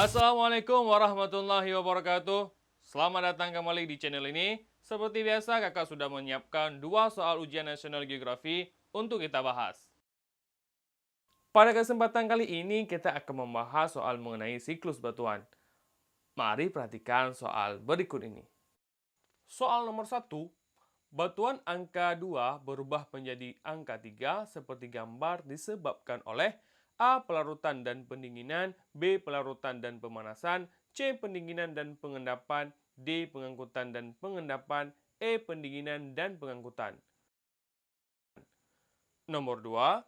Assalamualaikum warahmatullahi wabarakatuh. Selamat datang kembali di channel ini. Seperti biasa, kakak sudah menyiapkan dua soal ujian nasional geografi untuk kita bahas. Pada kesempatan kali ini, kita akan membahas soal mengenai siklus batuan. Mari perhatikan soal berikut ini. Soal nomor 1, batuan angka 2 berubah menjadi angka 3 seperti gambar disebabkan oleh A. Pelarutan dan pendinginan, B. Pelarutan dan pemanasan, C. Pendinginan dan pengendapan, D. Pengangkutan dan pengendapan, E. Pendinginan dan pengangkutan. Nomor 2,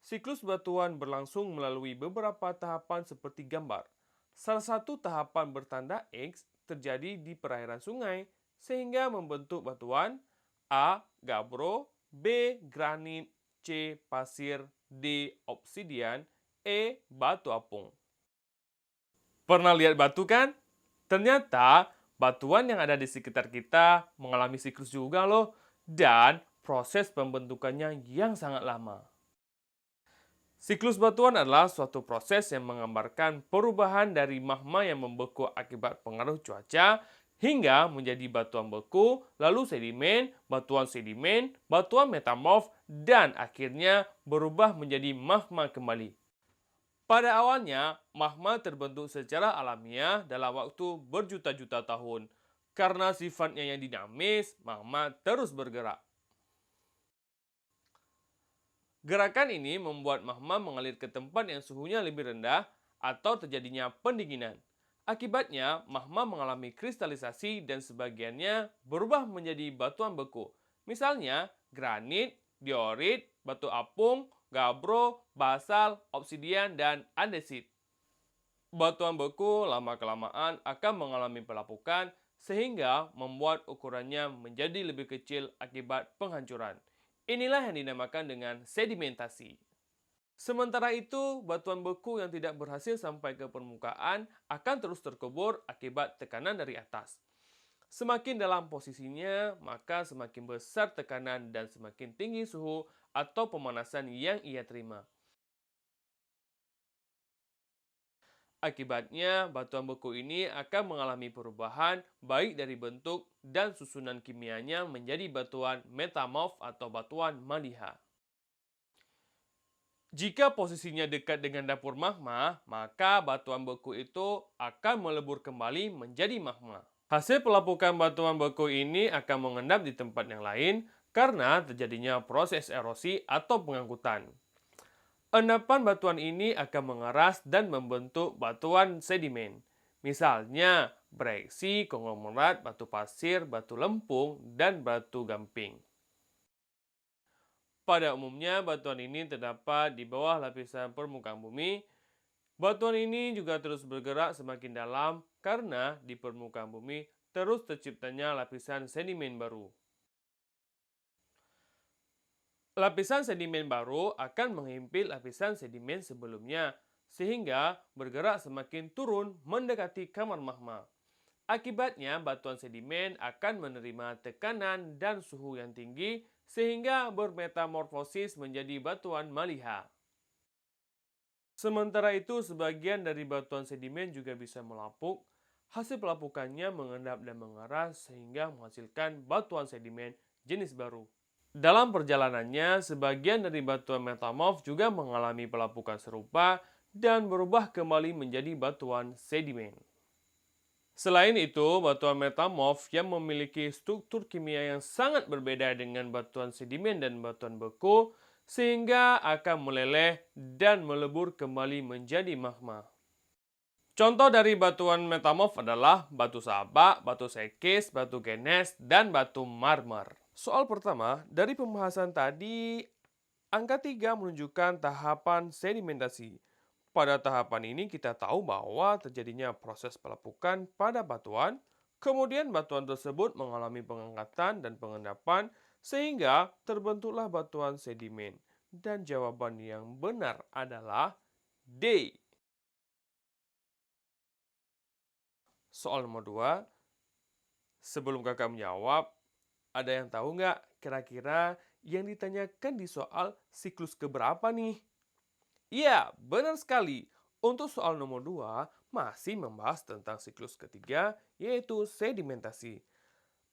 siklus batuan berlangsung melalui beberapa tahapan seperti gambar. Salah satu tahapan bertanda X terjadi di perairan sungai, sehingga membentuk batuan A. Gabbro, B. Granit, C. Pasir, D. Obsidian, E. Batu apung. Pernah lihat batu kan? Ternyata batuan yang ada di sekitar kita mengalami siklus juga loh, dan proses pembentukannya yang sangat lama. Siklus batuan adalah suatu proses yang menggambarkan perubahan dari magma yang membeku akibat pengaruh cuaca hingga menjadi batuan beku, lalu sedimen, batuan metamorf, dan akhirnya berubah menjadi magma kembali. Pada awalnya, magma terbentuk secara alamiah dalam waktu berjuta-juta tahun. Karena sifatnya yang dinamis, magma terus bergerak. Gerakan ini membuat magma mengalir ke tempat yang suhunya lebih rendah atau terjadinya pendinginan. Akibatnya, magma mengalami kristalisasi dan sebagiannya berubah menjadi batuan beku. Misalnya, granit, diorit, batu apung, gabbro, basal, obsidian, dan andesit. Batuan beku lama-kelamaan akan mengalami pelapukan sehingga membuat ukurannya menjadi lebih kecil akibat penghancuran. Inilah yang dinamakan dengan sedimentasi. Sementara itu, batuan beku yang tidak berhasil sampai ke permukaan akan terus terkubur akibat tekanan dari atas. Semakin dalam posisinya, maka semakin besar tekanan dan semakin tinggi suhu atau pemanasan yang ia terima. Akibatnya, batuan beku ini akan mengalami perubahan baik dari bentuk dan susunan kimianya menjadi batuan metamorf atau batuan maliha. Jika posisinya dekat dengan dapur magma, maka batuan beku itu akan melebur kembali menjadi magma. Hasil pelapukan batuan beku ini akan mengendap di tempat yang lain karena terjadinya proses erosi atau pengangkutan. Endapan batuan ini akan mengeras dan membentuk batuan sedimen. Misalnya, breksi, konglomerat, batu pasir, batu lempung, dan batu gamping. Pada umumnya, batuan ini terdapat di bawah lapisan permukaan bumi. Batuan ini juga terus bergerak semakin dalam karena di permukaan bumi terus terciptanya lapisan sedimen baru. Lapisan sedimen baru akan menghimpit lapisan sedimen sebelumnya, sehingga bergerak semakin turun mendekati kamar magma. Akibatnya, batuan sedimen akan menerima tekanan dan suhu yang tinggi, sehingga bermetamorfosis menjadi batuan maliha. Sementara itu, sebagian dari batuan sedimen juga bisa melapuk. Hasil pelapukannya mengendap dan mengeras sehingga menghasilkan batuan sedimen jenis baru. Dalam perjalanannya, sebagian dari batuan metamorf juga mengalami pelapukan serupa dan berubah kembali menjadi batuan sedimen. Selain itu, batuan metamorf yang memiliki struktur kimia yang sangat berbeda dengan batuan sedimen dan batuan beku, sehingga akan meleleh dan melebur kembali menjadi magma. Contoh dari batuan metamorf adalah batu sabak, batu sekis, batu genes, dan batu marmer. Soal pertama, dari pembahasan tadi, angka 3 menunjukkan tahapan sedimentasi. Pada tahapan ini kita tahu bahwa terjadinya proses pelepukan pada batuan, kemudian batuan tersebut mengalami pengangkatan dan pengendapan, sehingga terbentuklah batuan sedimen. Dan jawaban yang benar adalah D. Soal nomor 2, sebelum kakak menjawab, ada yang tahu nggak kira-kira yang ditanyakan di soal siklus keberapa nih? Iya, benar sekali. Untuk soal nomor 2, masih membahas tentang siklus ketiga, yaitu sedimentasi.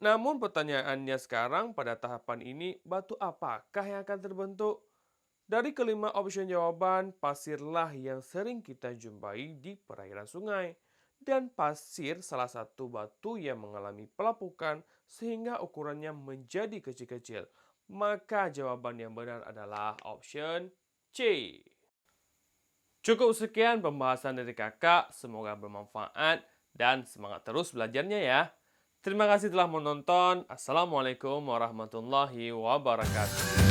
Namun pertanyaannya sekarang pada tahapan ini, batu apakah yang akan terbentuk? Dari kelima opsi jawaban, pasirlah yang sering kita jumpai di perairan sungai. Dan pasir salah satu batu yang mengalami pelapukan sehingga ukurannya menjadi kecil-kecil. Maka jawaban yang benar adalah option C. Cukup sekian pembahasan dari kakak, semoga bermanfaat dan semangat terus belajarnya ya. Terima kasih telah menonton. Assalamualaikum warahmatullahi wabarakatuh.